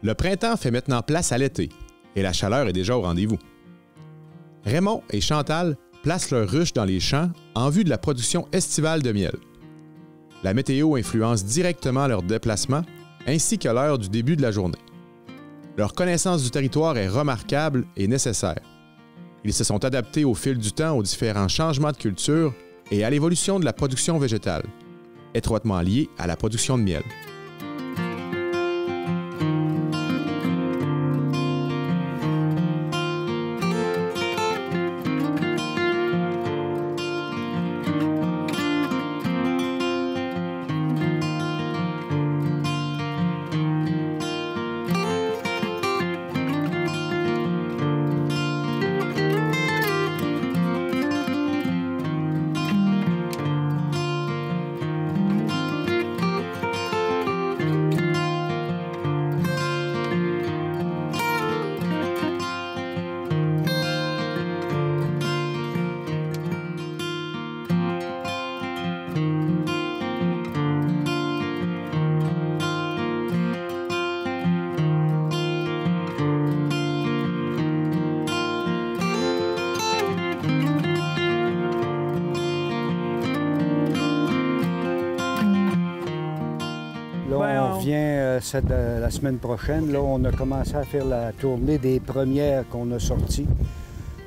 Le printemps fait maintenant place à l'été et la chaleur est déjà au rendez-vous. Raymond et Chantal placent leurs ruches dans les champs en vue de la production estivale de miel. La météo influence directement leur déplacement ainsi que l'heure du début de la journée. Leur connaissance du territoire est remarquable et nécessaire. Ils se sont adaptés au fil du temps aux différents changements de culture et à l'évolution de la production végétale, étroitement liée à la production de miel. La semaine prochaine, là, on a commencé à faire la tournée des premières qu'on a sorties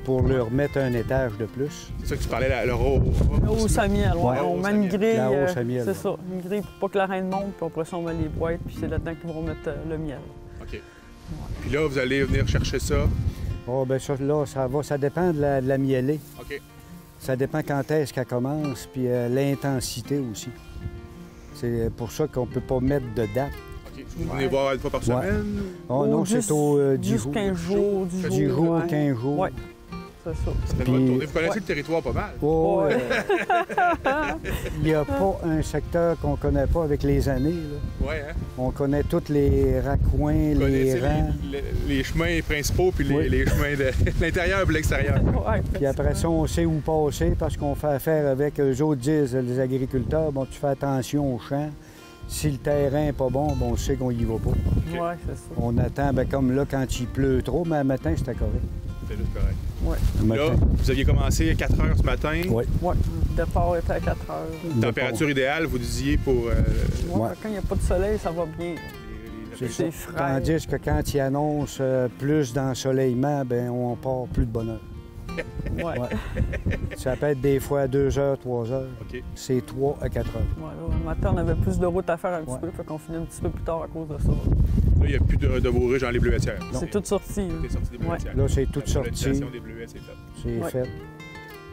pour leur mettre un étage de plus. C'est ça que tu parlais, le hausse à miel, ouais. On met une grille, c'est ça, une grille pour pas que la reine monte, puis après ça, on met les boîtes, puis c'est là-dedans qu'ils vont mettre le miel. OK. Ouais. Puis là, vous allez venir chercher ça? Oh, bien ça, là, ça dépend de la mielée. OK. Ça dépend quand est-ce qu'elle commence, puis l'intensité aussi. C'est pour ça qu'on peut pas mettre de date. Vous venez voir une fois par semaine? Oh, non, c'est au 10 jours. 15 jours, 10 jours, 15 jours. Oui, c'est ça. Vous connaissez le territoire pas mal? Oh, il n'y a pas un secteur qu'on ne connaît pas avec les années. Oui, hein? On connaît tous les raccoins, les rangs. Les chemins principaux puis les chemins de l'intérieur et l'extérieur. Ouais, puis après ça, on sait où passer parce qu'on fait affaire avec eux autres, disent les agriculteurs, bon, tu fais attention aux champs. Si le terrain n'est pas bon, on sait qu'on y va pas. Okay. Oui, c'est ça. On attend, comme là, quand il pleut trop, mais le matin, c'était correct. C'était juste correct. Oui. Là, vous aviez commencé à 4 heures ce matin. Oui. Oui, le départ était à 4 heures. Température idéale, vous disiez, pour... Quand il n'y a pas de soleil, ça va bien. C'est frais. Tandis que quand il annonce plus d'ensoleillement, on part plus de bonne heure. Ouais. Ça peut être des fois à 2 heures, 3 heures. Okay. C'est 3 à 4 heures. Ouais, le matin, on avait plus de route à faire un petit peu, fait qu'on finit un petit peu plus tard à cause de ça. Là, il n'y a plus de vos ruches dans les bleuetières. C'est tout sorti. C'est sorti des bleuetières. Là, c'est tout sorti. Des bleuets, c'est fait. C'est fait.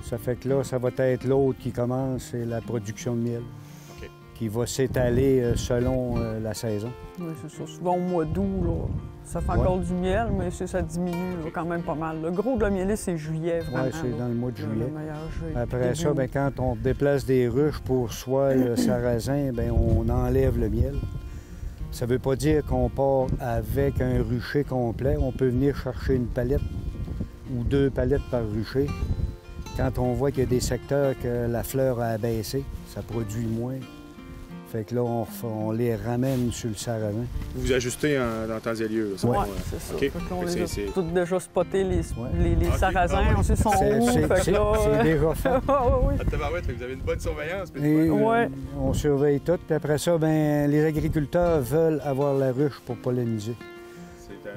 Ça fait que là, ça va être l'autre qui commence, c'est la production de miel. Okay. Qui va s'étaler selon la saison. Oui, c'est ça. Souvent au mois d'août, là, ça fait encore du miel, mais ça diminue là, quand même pas mal. Le gros de la mielée, c'est juillet, vraiment. Oui, c'est dans le mois de juillet. Juillet. Après ça, quand on déplace des ruches pour soit le sarrasin, on enlève le miel. Ça ne veut pas dire qu'on part avec un rucher complet. On peut venir chercher une palette ou 2 palettes par rucher. Quand on voit qu'il y a des secteurs que la fleur a abaissé, ça produit moins. Fait que là, on les ramène sur le sarrasin. Vous ajustez dans temps et lieu. Oui, c'est ça. Okay. Fait on les a tous déjà spotés, les sarrasins. Ah, on sait son où. C'est déjà fait. Oui. Vous avez une bonne surveillance. On surveille tout. Puis après ça, les agriculteurs veulent avoir la ruche pour polliniser.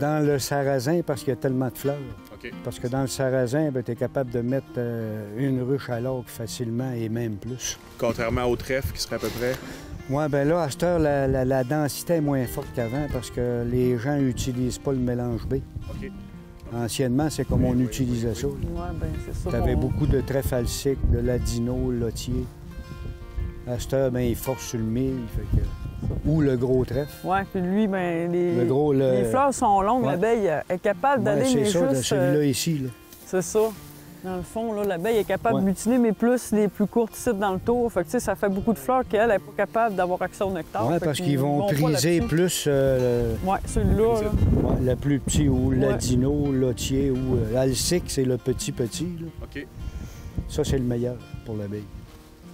Dans le sarrasin, parce qu'il y a tellement de fleurs. Okay. Parce que dans le sarrasin, tu es capable de mettre une ruche à l'autre facilement et même plus. Contrairement au trèfle, qui serait à peu près... Oui, bien là, à cette heure, la densité est moins forte qu'avant parce que les gens n'utilisent pas le mélange B. OK. Anciennement, c'est comme on utilisait ça. Oui, bien, c'est ça. Tu avais beaucoup de trèfle alcique, de ladino, lotier. À cette heure, il force sur le mille. Fait que... Ou le gros trèfle. Oui, puis lui, les fleurs sont longues. Ouais. L'abeille est capable d'aller, mais c'est ça, juste... celui-là ici. Là. C'est ça. Dans le fond, l'abeille est capable de butiner, mais plus les plus courtes ici dans le tour. Fait que, ça fait beaucoup de fleurs qu'elle n'est pas capable d'avoir accès au nectar. Oui, parce qu'ils vont priser plus... celui-là. Le plus petit, ou ladino, lotier, ou l'alcique, c'est le petit. Là. OK. Ça, c'est le meilleur pour l'abeille.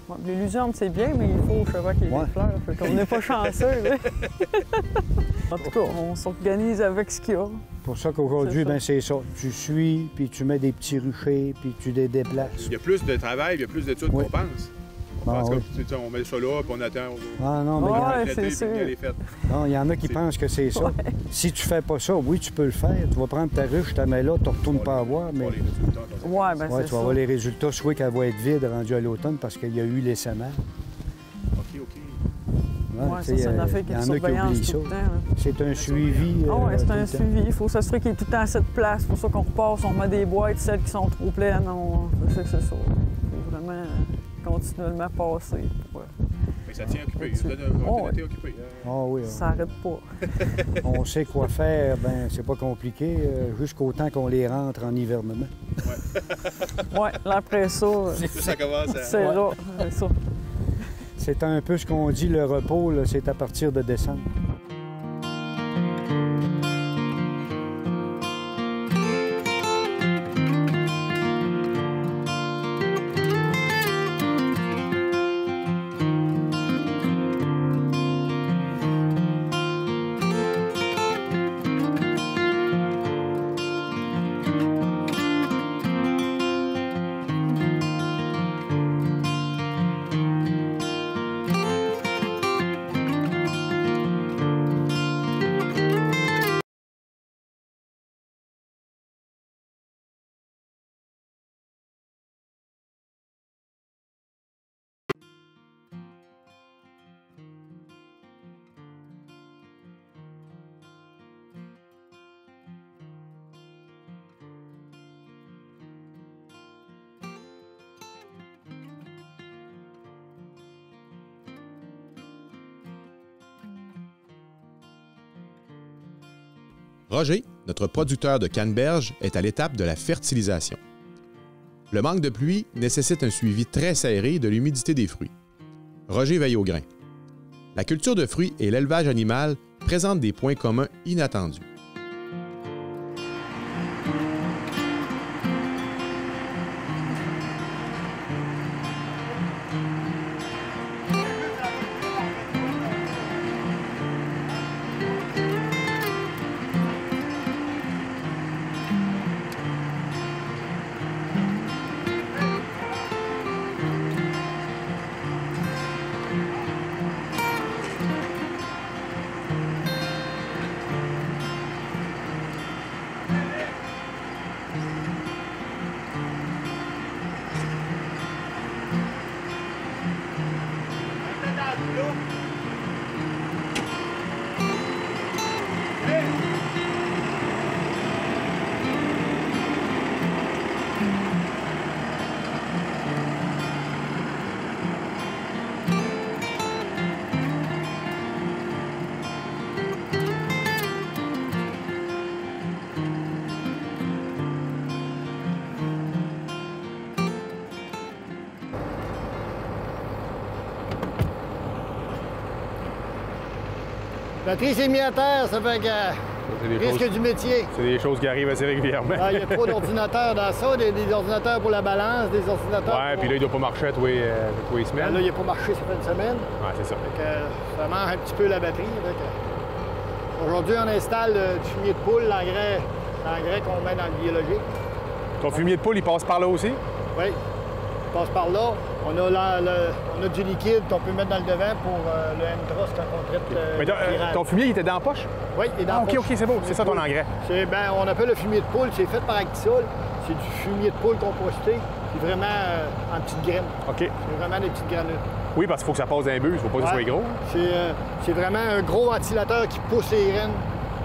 Ouais, les luzernes, c'est bien, mais il faut au cheval qu'il y ait des fleurs. Fait qu'on n'est pas chanceux. En tout cas, on s'organise avec ce qu'il y a. Pour ça qu'aujourd'hui, C'est ça. ben c'est ça. Tu suis, puis tu mets des petits ruchers, puis tu les déplaces. Il y a plus de travail, il y a plus d'études Oui. qu'on pense. Ah, Parce que oui. tu sais, on met ça là, puis on attend. Ah non, mais Ouais, regarde, l'été, c'est puis sûr. elle est faite. non, il y en a qui C'est- pensent que c'est ça. Si tu fais pas ça, oui, tu peux le faire. Tu vas prendre ta ruche, tu la mets là, tu ne retournes pas à voir, mais Pas les résultats, quand on- Ouais, ben ouais, c'est tu vas ça. avoir les résultats, soit qu'elle va être vide rendue à l'automne parce qu'il y a eu l'essaimage. OK. Ouais, ça, c'est une affaire qui est de surveillance tout le temps. Là. C'est un suivi. Ah ouais, c'est tout un le temps. suivi. Il faut s'assurer qu'il est tout le temps à cette place. C'est pour ça qu'on repasse, on met des boîtes, celles qui sont trop pleines, c'est ça. Il faut vraiment continuellement passer. Mais ça tient occupé. Là-dessus. On Oh, a été occupé. Ah oui, Ça n'arrête pas. on sait quoi faire, ben c'est pas compliqué, jusqu'au temps qu'on les rentre en hivernement. Ouais, là après ça, Ça commence à... c'est là. C'est ça. C'est un peu ce qu'on dit, le repos, là, c'est à partir de décembre. Roger, notre producteur de canneberge, est à l'étape de la fertilisation. Le manque de pluie nécessite un suivi très serré de l'humidité des fruits. Roger veille au grain. La culture de fruits et l'élevage animal présentent des points communs inattendus. La tri s'est mis à terre, ça fait que C'est des risque choses- du métier. c'est des choses qui arrivent assez régulièrement. Ah, il y a trop d'ordinateurs dans ça, des ordinateurs pour la balance, des ordinateurs Ouais, pour... puis là, il doit pas marcher à tous les Ben semaines. là, il n'a pas marché, ça fait une semaine. Ouais, c'est ça. Fait que, ça mange un petit peu la batterie. Fait que, aujourd'hui, on installe du fumier de poule, l'engrais qu'on met dans le biologique. Ton fumier de poule, il passe par là aussi? Oui, on passe par là. On a du liquide qu'on peut mettre dans le devant pour le M-Tross quand on traite Mais ton fumier, il était dans la poche? Oui, il est dans Ah, la OK, poche. OK, c'est beau. C'est ça ton engrais. On appelle le fumier de poule. C'est fait par Actisol. C'est du fumier de poule composté. C'est vraiment en petites graines. OK. C'est vraiment des petites granules. Oui, parce qu'il faut que ça passe dans un bus. Il faut pas que ça soit Ouais. gros. C'est vraiment un gros ventilateur qui pousse les graines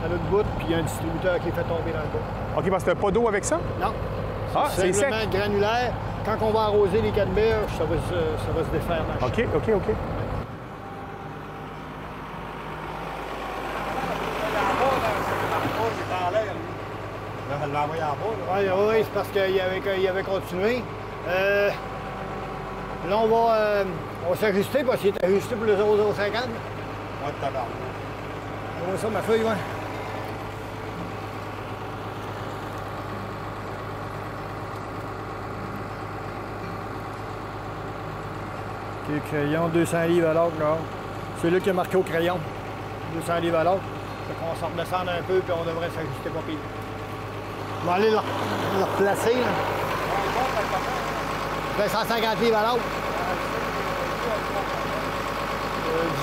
à l'autre bout, puis il y a un distributeur qui les fait tomber dans le bas. OK, parce que t'as pas d'eau avec ça? Non. Ah, c'est sec. simplement granulaire. Quand on va arroser les canneberges, ça va se défaire dans le champ. OK, OK, OK. Oui, c'est parce qu'il avait continué. Là, on va s'ajuster parce qu'il est ajusté pour le 0,050. Ouais, tabarnak. On voit ça, ma feuille, ouais. OK, crayon, 200 livres à l'autre, là. C'est là qui a marqué au crayon. 200 livres à l'autre. Fait qu'on s'en redescende un peu, puis on devrait s'ajuster pas pire. On va aller le replacer, là. Ça fait 150 livres à l'autre.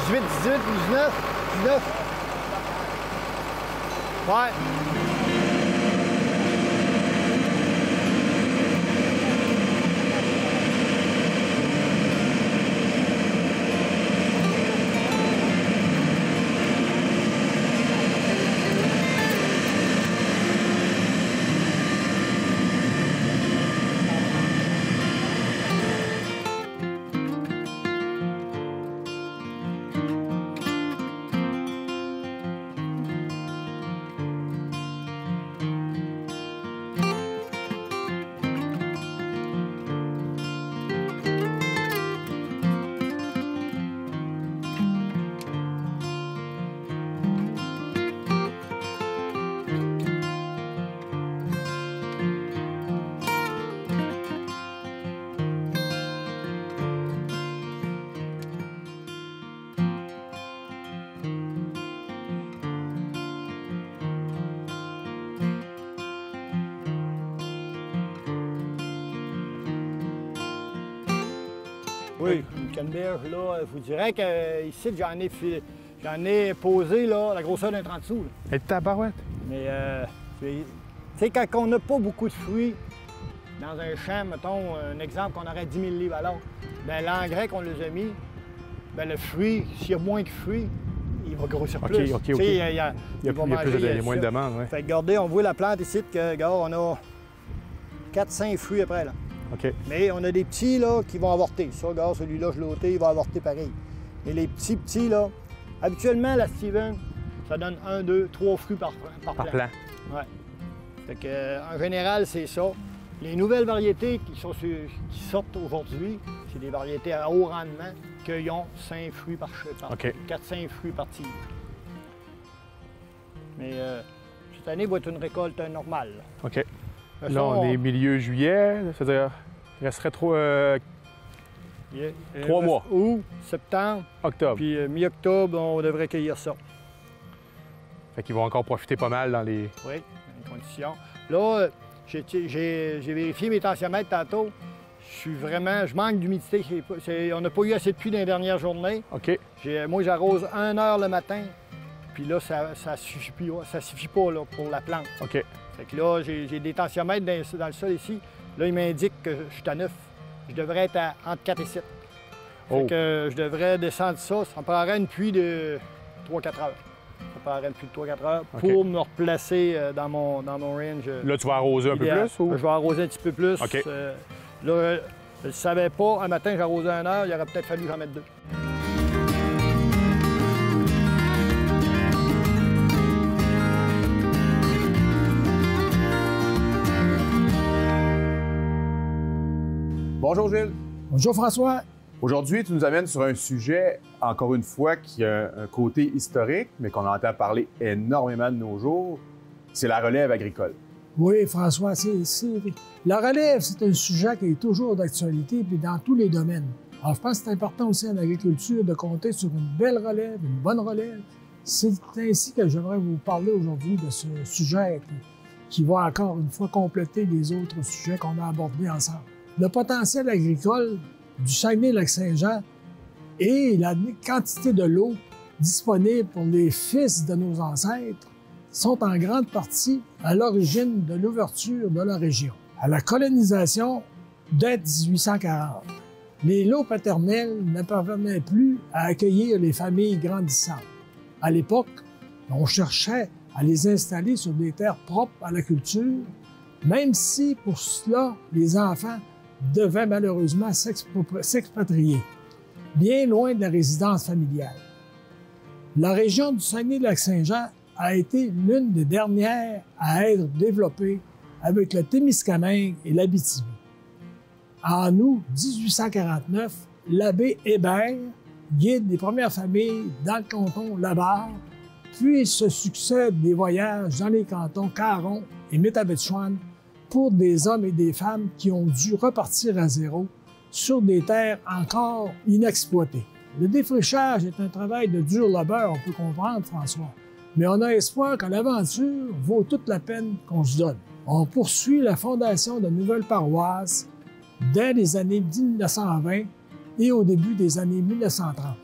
18, 19. Ouais. Oui, une canneberge, là, je vous dirais qu'ici, j'en ai posé là, la grosseur d'un 30 sous. Et tabarouette. Mais, tu sais, quand on n'a pas beaucoup de fruits dans un champ, mettons, un exemple qu'on aurait 10 000 livres à l'autre, bien, l'engrais qu'on les a mis, bien, le fruit, s'il y a moins de fruits, il va grossir plus. OK. Il y a moins de demandes, oui. Fait que, regardez, on voit la plante ici, que, regarde, on a 4-5 fruits après, là. OK. Mais on a des petits, là, qui vont avorter. Ça, regarde, celui-là, je l'ai ôté, il va avorter pareil. Et les petits, là, habituellement, la Steven, ça donne 1, 2, 3 fruits par plant. Ouais. Fait que, en général, c'est ça. Les nouvelles variétés qui sortent aujourd'hui, c'est des variétés à haut rendement qui ont 5 fruits par 4-5 fruits par tige. Mais cette année va être une récolte normale. Là. OK. Là, on est milieu juillet, c'est-à-dire il resterait 3 mois. Août, septembre, octobre. Puis mi-octobre, on devrait cueillir ça. Fait qu'ils vont encore profiter pas mal dans les... Oui, dans les conditions. Là, j'ai vérifié mes tensiomètres tantôt. Je manque d'humidité. On n'a pas eu assez de pluie dans les dernières journées. OK. Moi, j'arrose 1 heure le matin. Puis là, ça suffit pas là, pour la plante. OK. Fait que là, j'ai des tensiomètres dans le sol ici. Là, il m'indique que je suis à 9. Je devrais être entre 4 et 7. Fait que je devrais descendre ça. Ça me prendrait une pluie de 3-4 heures. Ça me prendrait une pluie de 3-4 heures pour me replacer dans mon range. Là, tu vas arroser un peu plus? Ou? Je vais arroser un petit peu plus. OK. Là, je ne savais pas. Un matin, j'arrosais 1 heure. Il aurait peut-être fallu que j'en mette 2. Bonjour Gilles. Bonjour François. Aujourd'hui, tu nous amènes sur un sujet, encore une fois, qui a un côté historique, mais qu'on entend parler énormément de nos jours. C'est la relève agricole. Oui, François, la relève, c'est un sujet qui est toujours d'actualité, puis dans tous les domaines. Alors, je pense que c'est important aussi en agriculture de compter sur une belle relève, une bonne relève. C'est ainsi que j'aimerais vous parler aujourd'hui de ce sujet qui va encore une fois compléter les autres sujets qu'on a abordés ensemble. Le potentiel agricole du Saguenay-Lac-Saint-Jean et la quantité de l'eau disponible pour les fils de nos ancêtres sont en grande partie à l'origine de l'ouverture de la région. À la colonisation dès 1840, les lots paternels ne parvenaient plus à accueillir les familles grandissantes. À l'époque, on cherchait à les installer sur des terres propres à la culture, même si pour cela, les enfants devaient malheureusement s'expatrier, bien loin de la résidence familiale. La région du Saguenay-Lac-Saint-Jean a été l'une des dernières à être développée avec le Témiscamingue et l'Abitibi. En août 1849, l'abbé Hébert guide les premières familles dans le canton Labarre, puis se succèdent des voyages dans les cantons Caron et Métabetchouan pour des hommes et des femmes qui ont dû repartir à zéro sur des terres encore inexploitées. Le défrichage est un travail de dur labeur, on peut comprendre, François. Mais on a espoir que l'aventure vaut toute la peine qu'on se donne. On poursuit la fondation de nouvelles paroisses dès les années 1920 et au début des années 1930.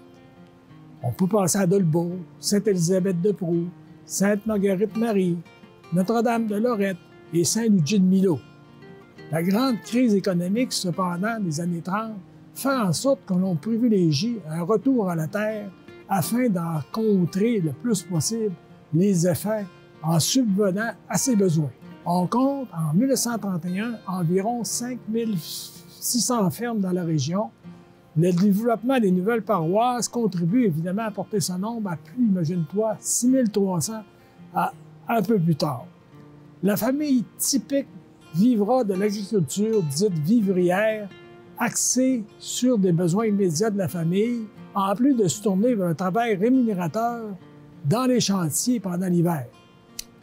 On peut penser à Dolbeau, Sainte-Élisabeth-de-Prou, Sainte-Marguerite-Marie, Notre-Dame de Lorette et Saint-Luigi-de-Milo. La grande crise économique, cependant, des années 30, fait en sorte que l'on privilégie un retour à la terre afin d'en contrer le plus possible les effets en subvenant à ses besoins. On compte en 1931 environ 5600 fermes dans la région. Le développement des nouvelles paroisses contribue évidemment à porter ce nombre à plus, imagine-toi, 6300 un peu plus tard. La famille typique vivra de l'agriculture dite vivrière, axée sur des besoins immédiats de la famille, en plus de se tourner vers un travail rémunérateur dans les chantiers pendant l'hiver.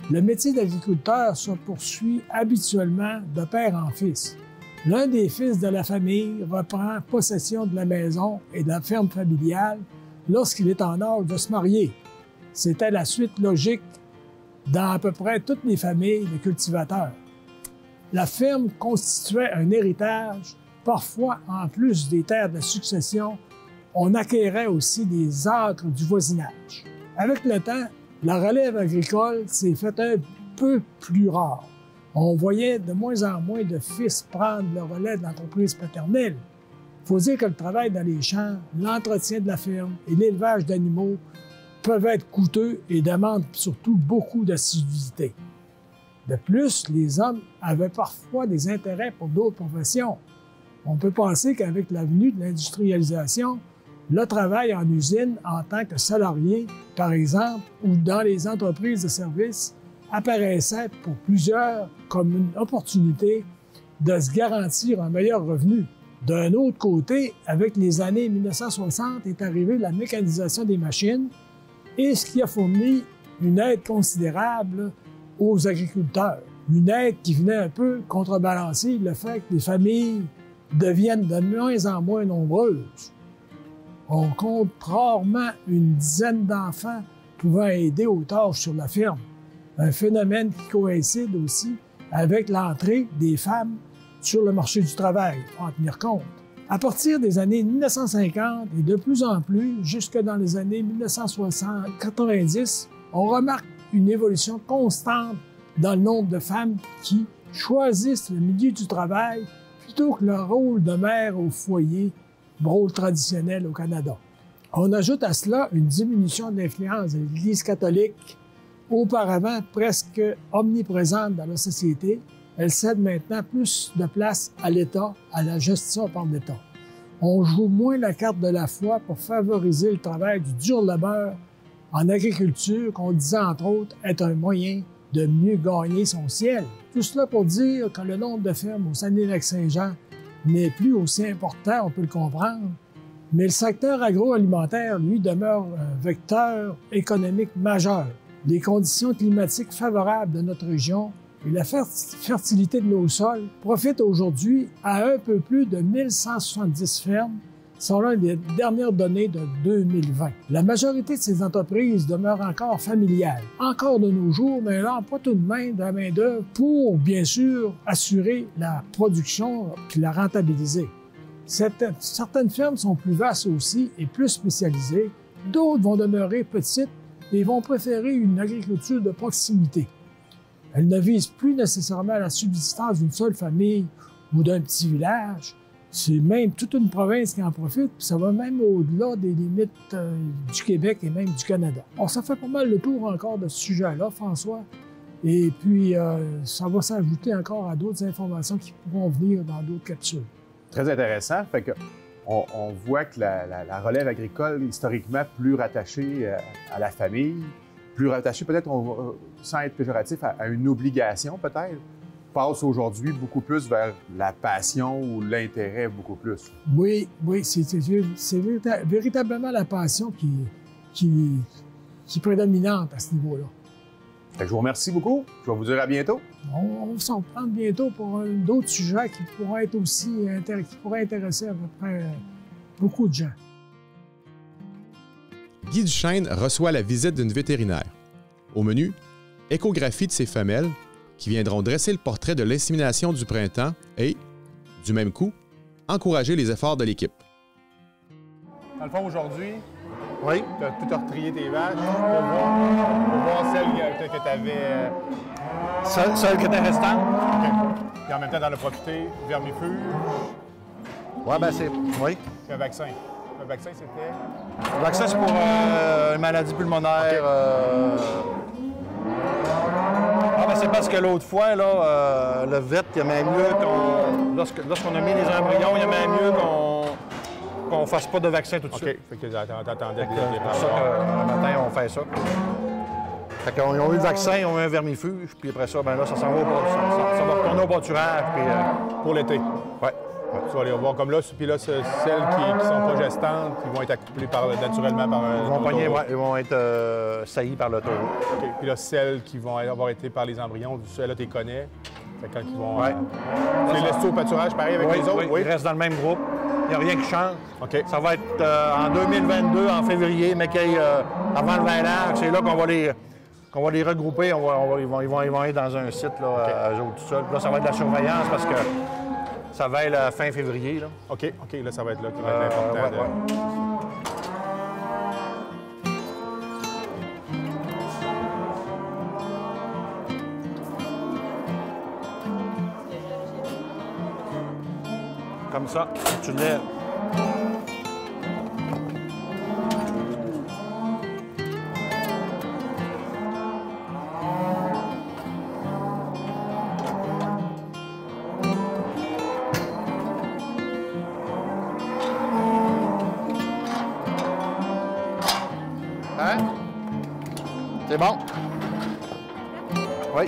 Le métier d'agriculteur se poursuit habituellement de père en fils. L'un des fils de la famille reprend possession de la maison et de la ferme familiale lorsqu'il est en âge de se marier. C'était la suite logique dans à peu près toutes les familles de cultivateurs. La ferme constituait un héritage. Parfois, en plus des terres de succession, on acquérait aussi des acres du voisinage. Avec le temps, la relève agricole s'est faite un peu plus rare. On voyait de moins en moins de fils prendre le relais de l'entreprise paternelle. Il faut dire que le travail dans les champs, l'entretien de la ferme et l'élevage d'animaux peuvent être coûteux et demandent surtout beaucoup d'assiduité. De plus, les hommes avaient parfois des intérêts pour d'autres professions. On peut penser qu'avec la venue de l'industrialisation, le travail en usine en tant que salarié, par exemple, ou dans les entreprises de services, apparaissait pour plusieurs comme une opportunité de se garantir un meilleur revenu. D'un autre côté, avec les années 1960 est arrivée la mécanisation des machines, et ce qui a fourni une aide considérable aux agriculteurs. Une aide qui venait un peu contrebalancer le fait que les familles deviennent de moins en moins nombreuses. On compte rarement une dizaine d'enfants pouvant aider aux tâches sur la ferme. Un phénomène qui coïncide aussi avec l'entrée des femmes sur le marché du travail, il faut en tenir compte. À partir des années 1950 et de plus en plus, jusque dans les années 1990, on remarque une évolution constante dans le nombre de femmes qui choisissent le milieu du travail plutôt que le rôle de mère au foyer, rôle traditionnel au Canada. On ajoute à cela une diminution de l'influence de l'Église catholique, auparavant presque omniprésente dans la société. Elle cède maintenant plus de place à l'État, à la gestion par l'État. On joue moins la carte de la foi pour favoriser le travail du dur labeur en agriculture, qu'on disait entre autres être un moyen de mieux gagner son ciel. Tout cela pour dire que le nombre de fermes au Saguenay-Lac-Saint-Jean n'est plus aussi important, on peut le comprendre, mais le secteur agroalimentaire, lui, demeure un vecteur économique majeur. Les conditions climatiques favorables de notre région et la fertilité de nos sols profitent aujourd'hui à un peu plus de 1170 fermes, selon les dernières données de 2020. La majorité de ces entreprises demeurent encore familiales, encore de nos jours, mais elles emploient tout de même de la main-d'œuvre pour, bien sûr, assurer la production puis la rentabiliser. Certaines fermes sont plus vastes aussi et plus spécialisées, d'autres vont demeurer petites et vont préférer une agriculture de proximité. Elles ne visent plus nécessairement la subsistance d'une seule famille ou d'un petit village. C'est même toute une province qui en profite, puis ça va même au-delà des limites du Québec et même du Canada. Alors, ça fait pas mal le tour encore de ce sujet-là, François. Et puis, ça va s'ajouter encore à d'autres informations qui pourront venir dans d'autres capsules. Très intéressant. Fait que on voit que la relève agricole, historiquement, plus rattachée à la famille, plus rattachée peut-être, sans être péjoratif, à une obligation peut-être, passe aujourd'hui beaucoup plus vers la passion ou l'intérêt beaucoup plus. Oui, c'est véritablement la passion qui est prédominante à ce niveau-là. Fait que je vous remercie beaucoup. Je vais vous dire à bientôt. On va s'en prendre bientôt pour d'autres sujets qui pourraient être aussi qui pourraient intéresser à peu près beaucoup de gens. Guy Duchesne reçoit la visite d'une vétérinaire. Au menu, échographie de ces femelles qui viendront dresser le portrait de l'insémination du printemps et, du même coup, encourager les efforts de l'équipe. Dans le fond, aujourd'hui, Oui. tu as tout retrié tes vaches pour voir celles que tu avais. Celle qui était restante? Et en même temps, d'en as profité, vermifure, Oui, ben c'est. Oui. puis un vaccin. Le vaccin, c'était. Le vaccin, c'est pour une maladie pulmonaire. Ah, ben c'est parce que l'autre fois, là, le vet, il aimait mieux qu'on. Lorsqu'on a mis les embryons, il aimait mieux qu'on fasse pas de vaccin tout de suite. OK. Fait que t'attendais C'est pour ça que le matin, on fait ça. Fait qu'ils ont eu le vaccin, ils ont eu un vermifuge, puis après ça, ben là, ça s'en va ça va retourner au pâturage, puis pour l'été. ouais. Tu vas les revoir comme là. Puis là, celles qui sont pas gestantes, ils vont être accouplées naturellement par Ils vont pogner, ouais, ils vont être saillis par le taureau. OK. Puis là, celles qui vont avoir été par les embryons, celles-là, tu les connais. Fait que quand ils vont. Ouais. Tu les laisses au pâturage pareil avec les autres? Oui, ils restent dans le même groupe. Il n'y a rien qui change. OK. Ça va être en 2022, en février, mais avant le veinage, c'est là qu'on va les regrouper. Ils vont être dans un site, là, eux autres, tout seuls. Là, ça va être de la surveillance parce que ça va être la fin février. Là. OK, là, ça va être là qui va être important. Ouais. Comme ça, tu lèves. Hein? C'est bon? Oui.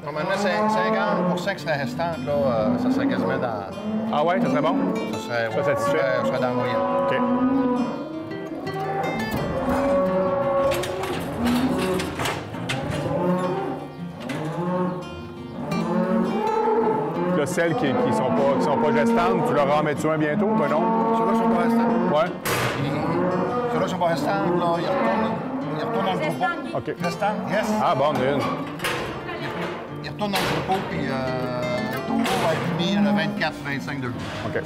Normalement, 50% qui serait restante, là, ça serait quasiment dans... Ah ouais, ça serait bon? Ça serait, Ça satisfait? ça serait dans la moyenne. OK. Là, celles qui sont pas gestantes, tu leur en mets-tu un bientôt? Ben non. Ceux-là sont pas restants. Ouais. Ceux-là sont pas restants, là, ils retournent dans le troupeau. OK. Restants, yes. Ah bon, on a une. Ils retournent dans le troupeau, puis le troupeau va être mis le 24-25 de OK.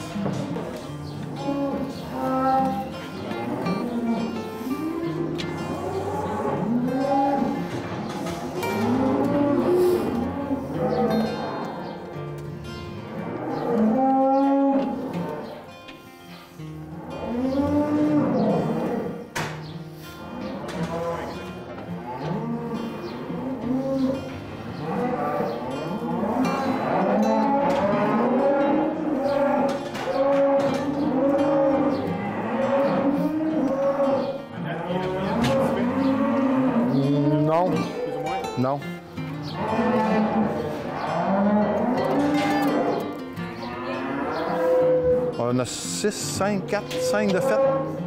Non. Plus ou moins? Non. On a 6, 5, 4, 5 de fête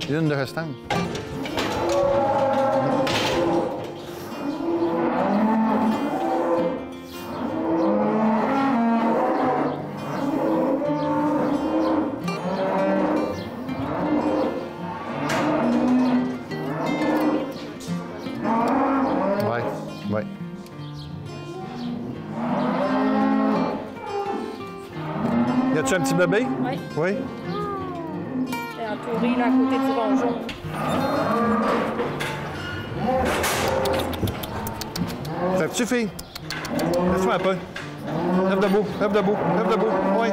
et une de restante. Oui. Y a-tu un petit bébé? Oui. Oui. C'est entouré là, à côté du rongeon. Ça te suffit. Laisse-moi un peu. Lève debout, lève debout, lève debout. Oui.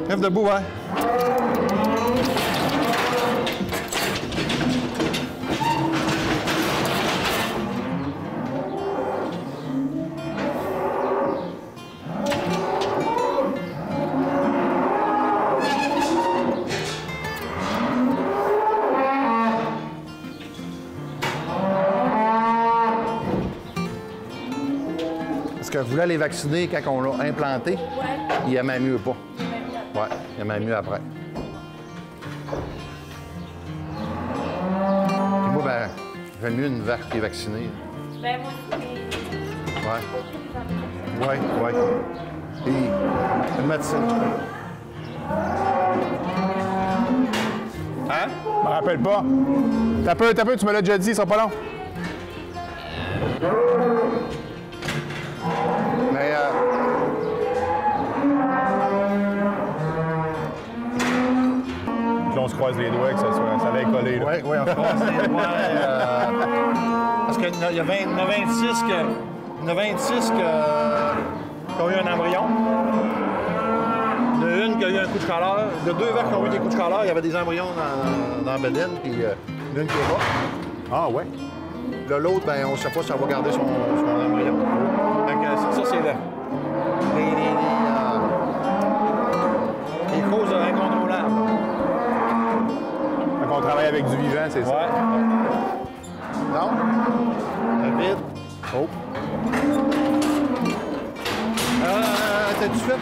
Lève debout, ouais. Parce que vous voulez les vacciner quand on l'a implanté, il aimait mieux pas. Ouais, il aimait mieux après. Puis moi, ben, j'aime mieux une vache qui est vaccinée. Ben, moi aussi. Ouais. Ouais. Puis, une médecine. Hein? Je me rappelle pas. T'as peu, tu me l'as déjà dit, ça sera pas long. Mais, Puis là, on se croise les doigts que ça allait coller. Là. Oui, on se croise les doigts. Parce qu'il y a 26 qui ont eu un embryon. Il y en a une qui a eu un coup de chaleur. Il y a 2 vaches qui ont eu des coups de chaleur. Il y avait des embryons dans la bédaine, puis l'une qui est morte. Ah ouais? Là, l'autre, ben, on ne sait pas si elle va garder son embryon. Donc, ça, c'est les causes incontrôlables. Donc on travaille avec du vivant, c'est ça? Ouais. Non? Vite. Oh. T'as-tu fait...